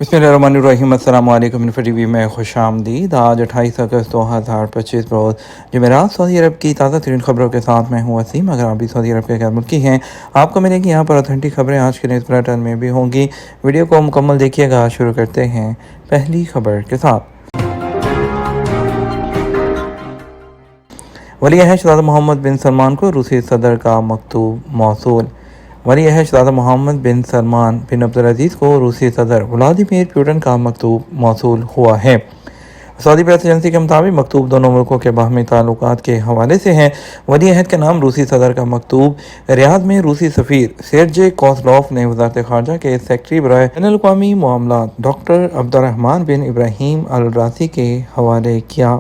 बिस्मिल्लाहिर्रहमानिर्रहीम। अस्सलाम वालेकुम। इन्फो टीवी में खुश आमदीद। आज 28 अगस्त 2025 रोज़ जुमेरात सऊदी अरब की ताज़ा तरीन खबरों के साथ मैं हूँ वसीम। अगर आप भी सऊदी अरब के गैर मुल्की हैं, आपको मिलेंगी यहाँ पर ऑथेंटिक खबरें आज के न्यूज़ बुलेटिन में भी होंगी। वीडियो को मुकम्मल देखिएगा। शुरू करते हैं पहली खबर के साथ। वली अहद शहज़ादा मोहम्मद बिन सलमान को रूसी सदर का मकतूब मौसूल। वली अहद शहज़ादा मोहम्मद बिन सलमान बिन अब्दुल को रूसी सदर व्लादिमीर पुतिन का मकतूब मौसूल हुआ है। सऊदी प्रेस एजेंसी के मुताबिक मकतूब दोनों मुल्कों के बाहमी ताल्लुकात के हवाले से हैं। वली अहद के नाम रूसी सदर का मकतूब रियाद में रूसी सफ़ीर सेर्जे कोसलॉफ ने वज़ारत ख़ारजा के सेक्रेटरी बराए बैनुल-अक़वामी मामलात डॉक्टर अब्दुर्रहमान बिन इब्राहीम अल रासी के हवाले किया।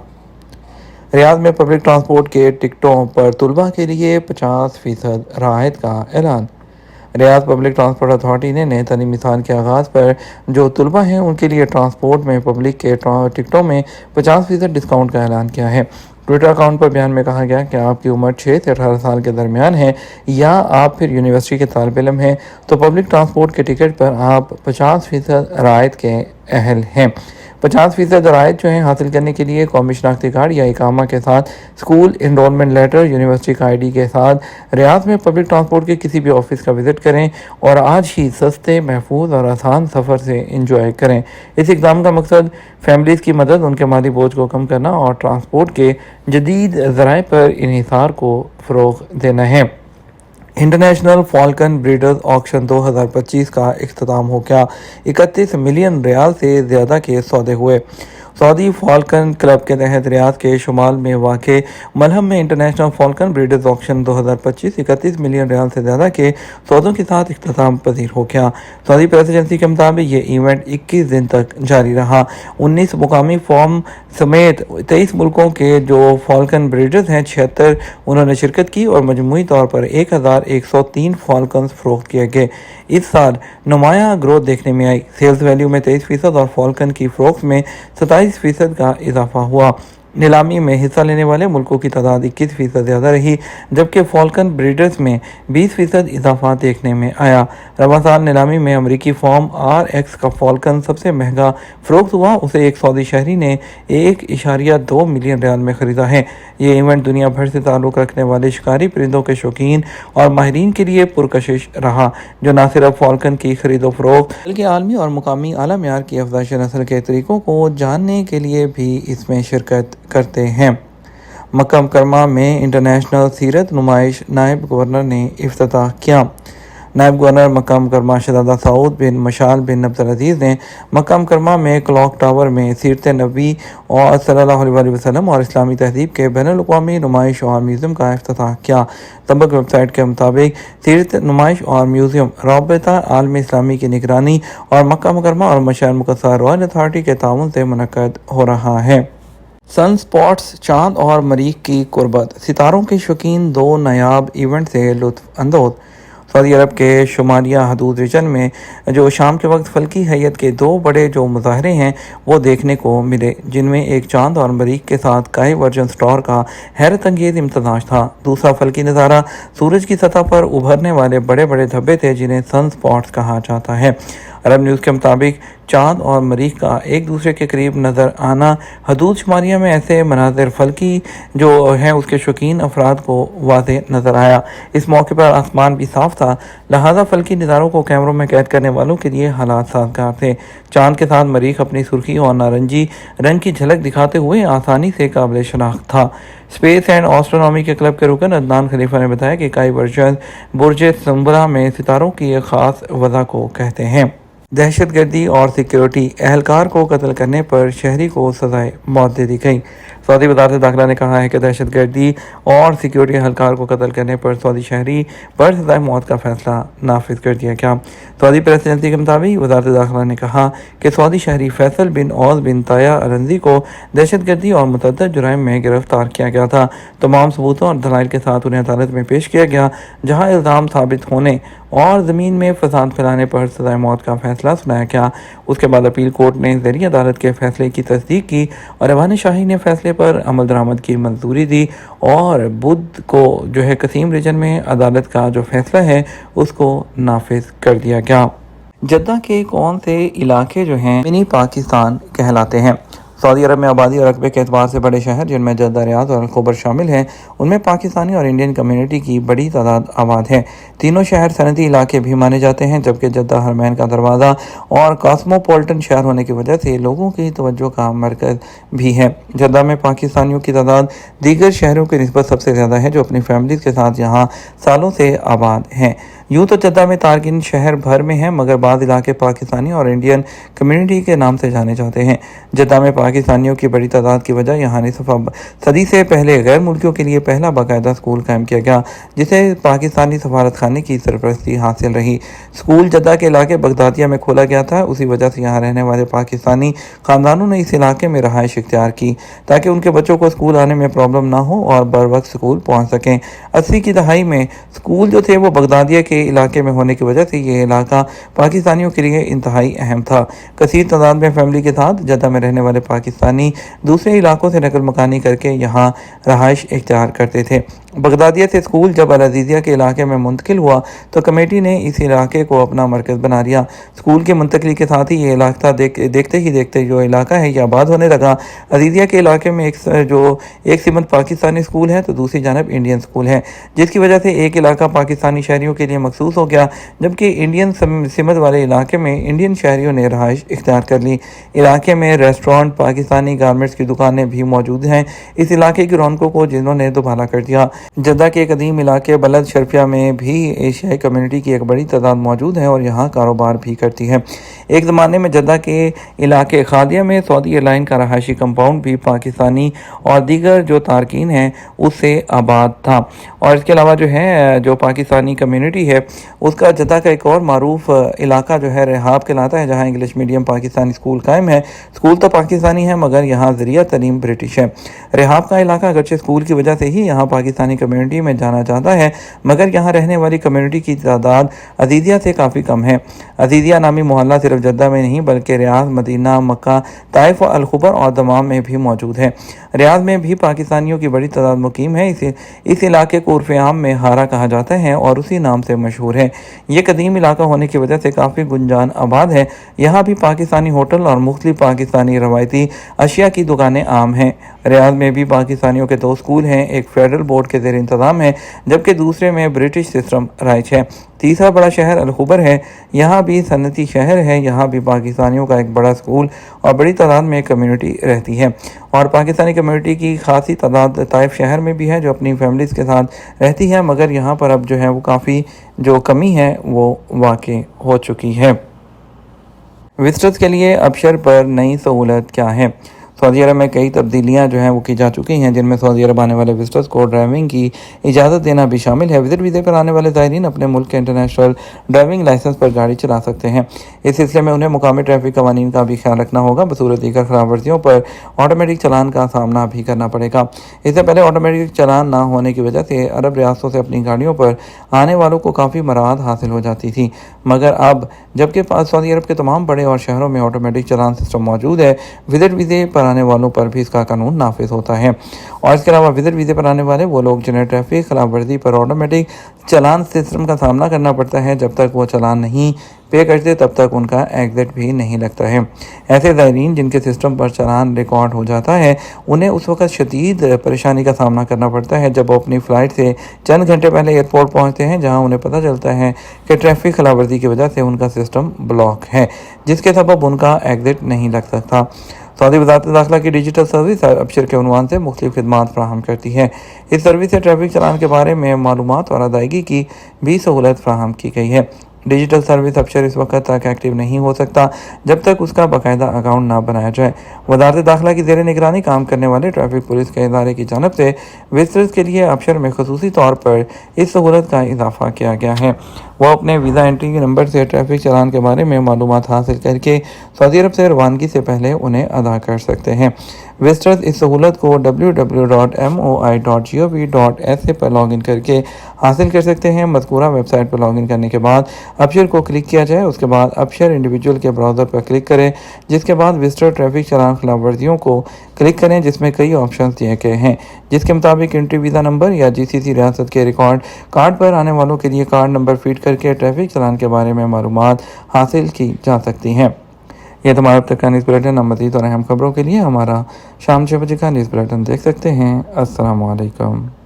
रियाद में पब्लिक ट्रांसपोर्ट के टिकटों पर तलबा के लिए 50% राहत का ऐलान। रियाद पब्लिक ट्रांसपोर्ट अथॉरिटी ने नए तालीमी साल के आगाज़ पर जो तलबा हैं उनके लिए ट्रांसपोर्ट में पब्लिक के टिकटों में 50% डिस्काउंट का ऐलान किया है। ट्विटर अकाउंट पर बयान में कहा गया कि आपकी उम्र 6 से 18 साल के दरमियान है या आप फिर यूनिवर्सिटी के तालिब इल्म हैं तो पब्लिक ट्रांसपोर्ट के टिकट पर आप 50% रायत के अहल हैं। 50% रायत जो है हासिल करने के लिए कौमी शनाख्ती कार्ड या इकामा के साथ स्कूल इनरोलमेंट लेटर, यूनिवर्सिटी का ID के साथ रियाद में पब्लिक ट्रांसपोर्ट के किसी भी ऑफिस का विज़िट करें और आज ही सस्ते, महफूज और आसान सफ़र से इंजॉय करें। इस इक़दाम का मकसद फैमिलीज़ की मदद, उनके माली बोझ को कम करना और ट्रांसपोर्ट के जदीद ज़राए पर इन्हिसार को फ़रोग़ देना है। इंटरनेशनल फाल्कन ब्रीडर्स ऑक्शन 2025 का इख्तिताम हो गया। 31 मिलियन रियाल से ज़्यादा के सौदे हुए। सऊदी फाल्कन क्लब के तहत रियाद के शुमाल में वाक़े मलहम में international falcon breeders auction 2025 31 million riyal से ज़्यादा के सौदों के साथ इख्तिताम पजीर हो गया। सऊदी प्रेस एजेंसी के मुताबिक ये इवेंट 21 दिन तक जारी रहा। 19 मुकामी फॉर्म समेत 23 मुल्कों के जो फाल्कन ब्रीडर्स हैं 76 उन्होंने शिरकत की और मजमूई तौर पर 1103 फाल्कन्स फ़रोख्त किए गए। इस साल नुमाया ग्रोथ देखने में आई। सेल्स वैल्यू में 23% और फाल्कन की फ़रोख्त में 27% का इजाफा हुआ। नीलामी में हिस्सा लेने वाले मुल्कों की तादाद 21% ज़्यादा रही, जबकि फाल्कन ब्रीडर्स में 20% इजाफा देखने में आया। रमज़ान नीलामी में अमरीकी फॉर्म RX का फाल्कन सबसे महंगा फ़रोख्त हुआ। उसे एक सऊदी शहरी ने 1.2 मिलियन रियाल में ख़रीदा है। ये इवेंट दुनिया भर से ताल्लुक़ रखने वाले शिकारी परिंदों के शौकीन और माहिरीन के लिए पुरकशिश रहा, जो न सिर्फ फाल्कन की खरीदो फरोख्त बल्कि आलमी और मुकामी आला मेयार की अफज़ाइश नस्ल के तरीक़ों को जानने के लिए भी इसमें शिरकत करते हैं। मक्का मुकर्रमा में इंटरनेशनल सीरत नुमाइश नायब गवर्नर ने इफ्तिताह किया। नायब गवर्नर मक्का मुकर्रमा शहज़ादा सऊद बिन मशाल बिन अब्दुल ने मक्का मुकर्रमा में क्लॉक टावर में सीरत नबी और सल्लल्लाहु अलैहि वसल्लम और इस्लामी तहज़ीब के बैनुल-अक़वामी नुमाइश और म्यूज़ियम का इफ्तिताह किया। तबक वेबसाइट के मुताबिक सीरत नुमाइश और म्यूज़ियम राबिता आलम इस्लामी की निगरानी और मक्का मुकर्रमा और मशहर मुक़द्दस रॉयल अथॉरिटी के ताउन से मुनक़्क़द हो रहा है। सन स्पॉट्स चाँद और मरीख की कुर्बत, सितारों के शौकीन दो नायाब इवेंट से लुत्फ़ अंदोज़। सऊदी अरब के शुमालिया हदूद रीजन में जो शाम के वक्त फल्की हैयत के दो बड़े जो मुजाहरे हैं वो देखने को मिले, जिनमें एक चाँद और मरीख के साथ काई वर्जन स्टार का हैरत अंगेज़ इम्तज़ाज था। दूसरा फल्की नज़ारा सूरज की सतह पर उभरने वाले बड़े बड़े धब्बे थे, जिन्हें सन स्पॉट्स कहा जाता है। अरब न्यूज़ के मुताबिक चाँद और मरीख का एक दूसरे के करीब नज़र आना हदूद शुमारिया में ऐसे मनाज़िर फल्की जो है उसके शौकीन अफराद को वाज़े नज़र आया। इस मौके पर आसमान भी साफ था, लिहाजा फल्की नज़ारों को कैमरों में कैद करने वालों के लिए हालात साजगार थे। चाँद के साथ मरीख अपनी सुर्खी और नारंगी रंग की झलक दिखाते हुए आसानी से काबिल शनाख्त था। स्पेस एंड एस्ट्रोनॉमी के क्लब के रुकन अदनान खलीफा ने बताया कि काई वर्जन बुर्ज सुंबरा में सितारों की एक ख़ास वजह को कहते हैं। दहशतगर्दी और सिक्योरिटी एहलकार को कत्ल करने पर शहरी को सज़ाए मौत दे दी गई। सऊदी वज़ारत दाखिला ने कहा है कि दहशतगर्दी और सिक्योरिटी एहलकार को कत्ल करने पर सऊदी शहरी पर सज़ाए मौत का फ़ैसला नाफिज कर दिया गया। सऊदी प्रेस एजेंसी के मुताबिक वज़ारत दाखिला ने कहा कि सऊदी शहरी फैसल बिन औज़ बिन ताया अलंजी को दहशतगर्दी और मुतअद्दिद जुराइम में गिरफ्तार किया गया था। तमाम सबूतों और दलाइल के साथ उन्हें अदालत में पेश किया गया, जहाँ इल्ज़ाम साबित होने और ज़मीन में फसाद फैलाने पर सज़ाए मौत का फ़ैसला सुनाया गया। उसके बाद अपील कोर्ट ने ज़ेरी अदालत के फ़ैसले की तस्दीक की और ऐवान शाही ने फ़ैसले पर अमल दरामद की मंजूरी दी और बुध को जो है कसीम रीजन में अदालत का जो फ़ैसला है उसको नाफिज कर दिया गया। जद्दा के कौन से इलाके जो हैं मिनी पाकिस्तान कहलाते हैं? सऊदी अरब में आबादी और रकबे के एतबार से बड़े शहर जिनमें जद्दा, रियाद और अल-खुबर शामिल हैं, उनमें पाकिस्तानी और इंडियन कम्युनिटी की बड़ी तादाद आबाद है। तीनों शहर सनती इलाके भी माने जाते हैं, जबकि जद्दा हरमैन का दरवाज़ा और कॉस्मोपॉलिटन शहर होने की वजह से लोगों की तवज्जो का मरकज़ भी है। जद्दा में पाकिस्तानियों की तादाद दीगर शहरों की निस्बत सबसे ज़्यादा है, जो अपनी फैमिलीज़ के साथ यहाँ सालों से आबाद हैं। यूँ तो जद्दा में तारकिन शहर भर में हैं, मगर बाद इलाके पाकिस्तानी और इंडियन कम्युनिटी के नाम से जाने जाते हैं। जद्दा में पाकिस्तानियों की बड़ी तादाद की वजह यहाँ निसफ सदी से पहले गैर मुल्कियों के लिए पहला बाकायदा स्कूल कायम किया गया, जिसे पाकिस्तानी सफारत खाने की सरपरस्ती हासिल रही। स्कूल जद्दा के इलाके बगदादिया में खोला गया था। उसी वजह से यहाँ रहने वाले पाकिस्तानी ख़ानदानों ने इस इलाके में रहाइश इख्तियार की, ताकि उनके बच्चों को स्कूल आने में प्रॉब्लम ना हो और बर वक्त स्कूल पहुँच सकें। 80 की दहाई में स्कूल जो थे वो बगदादिया के इलाके में होने की वजह से ये इलाका पाकिस्तानियों के लिए इंतहाई अहम था। कसीर तादाद में फैमिली के साथ जद्दा में रहने वाले पाकिस्तानी दूसरे इलाकों से नकल मकानी करके यहाँ रहाइश इख्तियार करते थे। बगदादिया से स्कूल जब अल अज़ीज़िया के इलाके में मुंतकिल हुआ तो कमेटी ने इस इलाके को अपना मरकज़ बना लिया। स्कूल की मुंतकली के साथ ही ये इलाका देखते ही देखते जो इलाका है ये आबाद होने लगा। अज़ीज़िया के इलाके में एक सिमत पाकिस्तानी स्कूल है तो दूसरी जानब इंडियन स्कूल है, जिसकी वजह से एक इलाका पाकिस्तानी शहरियों के लिए मखसूस हो गया, जबकि इंडियन सिमत वाले इलाके में इंडियन शहरियों ने रहाइश इख्तियार कर ली। इलाके में रेस्टोरेंट, पाकिस्तानी गारमेंट्स की दुकानें भी मौजूद हैं। इस इलाके की रौनकों को जिन्होंने दोबारा कर दिया। जद्दा के कदीम इलाके बलद शरफिया में भी एशियाई कम्युनिटी की एक बड़ी तादाद मौजूद है और यहाँ कारोबार भी करती है। एक ज़माने में जद्दा के इलाके खादिया में सऊदी एयरलाइन का रहायशी कंपाउंड भी पाकिस्तानी और दीगर जो तारकीन हैं उससे आबाद था। और इसके अलावा जो है जो पाकिस्तानी कम्युनिटी है उसका जद्दा का एक और मारूफ इलाका जो है रिहाब कहलाता है, जहाँ इंग्लिश मीडियम पाकिस्तानी स्कूल कायम है। स्कूल तो पाकिस्तानी है मगर यहाँ ज़रिया तलीम ब्रिटिश है। रिहाब का इलाका अगरचे स्कूल की वजह से ही यहाँ पाकिस्तानी कम्युनिटी में जाना जाता है, मगर यहाँ रहने वाली कम्युनिटी की तादाद अज़ीज़िया से काफ़ी कम है। अज़ीज़िया नामी मोहल्ला सिर्फ जद्दा में नहीं बल्कि रियाद, मदीना, मक्का, ताइफ, अल-खुबर और दमाम में भी मौजूद है। रियाद में भी पाकिस्तानियों की बड़ी तादाद मुकीम है। इस इलाके को उर्फ़ आम में हारा कहा जाता है और उसी नाम से मशहूर है। ये कदीम इलाका होने की वजह से काफ़ी गुंजान आबाद है। यहाँ भी पाकिस्तानी होटल और मुख्तलिफ पाकिस्तानी रवायती अशिया की दुकानें आम हैं। रियाद में भी पाकिस्तानियों के 2 स्कूल हैं, एक फेडरल बोर्ड के ज़ेर इंतज़ाम है जबकि दूसरे में ब्रिटिश सिस्टम राइज है। तीसरा बड़ा शहर अल-खुबर है, यहाँ भी सनती शहर है। यहाँ भी पाकिस्तानियों का एक बड़ा स्कूल और बड़ी तादाद में कम्युनिटी रहती है। और पाकिस्तानी कम्युनिटी की खासी तादाद ताइफ शहर में भी है जो अपनी फैमिलीज़ के साथ रहती है, मगर यहाँ पर अब जो है वो काफ़ी जो कमी है वो वाक़ई हो चुकी है। विजिटर्स के लिए अबशर पर नई सहूलत क्या है? सऊदी अरब में कई तब्दीलियां जो हैं वो की जा चुकी हैं, जिनमें सऊदी अरब आने वाले विजिटर्स को ड्राइविंग की इजाज़त देना भी शामिल है। विजिट वीज़े पर आने वाले ज़ायरीन अपने मुल्क के इंटरनेशनल ड्राइविंग लाइसेंस पर गाड़ी चला सकते हैं। इस सिलसिले में उन्हें मुकामी ट्रैफिक कवानीन का भी ख्याल रखना होगा। बसूरत दीगर खिलाफ वर्जियों पर ऑटोमेटिक चलान का सामना भी करना पड़ेगा। इससे पहले ऑटोमेटिक चलान ना होने की वजह से अरब रियासतों से अपनी गाड़ियों पर आने वालों को काफ़ी मराहत हासिल हो जाती थी, मगर अब जबकि सऊदी अरब के तमाम बड़े और शहरों में ऑटोमेटिक चलान सिस्टम मौजूद है, विजिट वीज़े पर आने वालों पर भी इसका कानून नाफिज होता है। और इसके अलावा विजिट वीज़े पर आने वाले वो लोग जिन्हें ट्रैफिक खिलाफ वर्जी पर ऑटोमेटिक चलान सिस्टम का सामना करना पड़ता है, जब तक वो चलान नहीं पे करते तब तक उनका एग्जिट भी नहीं लगता है। ऐसे ज़ायरीन जिनके सिस्टम पर चलान रिकॉर्ड हो जाता है उन्हें उस वक्त शदीद परेशानी का सामना करना पड़ता है जब वो अपनी फ़्लाइट से चंद घंटे पहले एयरपोर्ट पहुंचते हैं, जहां उन्हें पता चलता है कि ट्रैफिक खिलाफवर्जी की वजह से उनका सिस्टम ब्लॉक है, जिसके सबब उनका एग्जिट नहीं लग सकता। सऊदी वज़ारत दाखिला की डिजिटल सर्विस अबशर के उन्वान से मुख्तलिफ खिदमात फराहम करती है। इस सर्विस से ट्रैफिक चलान के बारे में मालूमात और अदायगी की भी सहूलत फराहम की गई है। डिजिटल सर्विस अबशर इस वक्त तक एक्टिव नहीं हो सकता जब तक उसका बाकायदा अकाउंट ना बनाया जाए। वज़ारत दाखिला की ज़ेर निगरानी काम करने वाले ट्रैफिक पुलिस के इदारे की जानब से विजिटर्स के लिए अबशर में खुसूसी तौर पर इस सहूलत का इजाफा किया गया है। वह अपने वीज़ा एंट्री नंबर से ट्रैफिक चलान के बारे में मालूमात हासिल करके सऊदी अरब से रवानगी से पहले उन्हें अदा कर सकते हैं। विजिटर्स इस सहूलत को www.moi.gov.sa पर लॉगिन करके हासिल कर सकते हैं। मज़कूरा वेबसाइट पर लॉगिन करने के बाद अपशर को क्लिक किया जाए, उसके बाद अपशर इंडिविजुअल के ब्राउज़र पर क्लिक करें, जिसके बाद विजिटर ट्रैफिक चालान खिलाफ वर्जियों को क्लिक करें, जिसमें कई ऑप्शंस दिए गए हैं, जिसके मुताबिक एंट्री वीज़ा नंबर या GCC रियासत के रिकॉर्ड कार्ड पर आने वालों के लिए कार्ड नंबर फीड करके ट्रैफिक चालान के बारे में मालूमात हासिल की जा सकती हैं। यह तुम्हारा अब तक का न्यूज़ बुलेटिन। मज़ीद और अहम खबरों के लिए हमारा शाम 6 बजे का न्यूज़ बुलेटिन देख सकते हैं। अस्सलाम वालेकुम।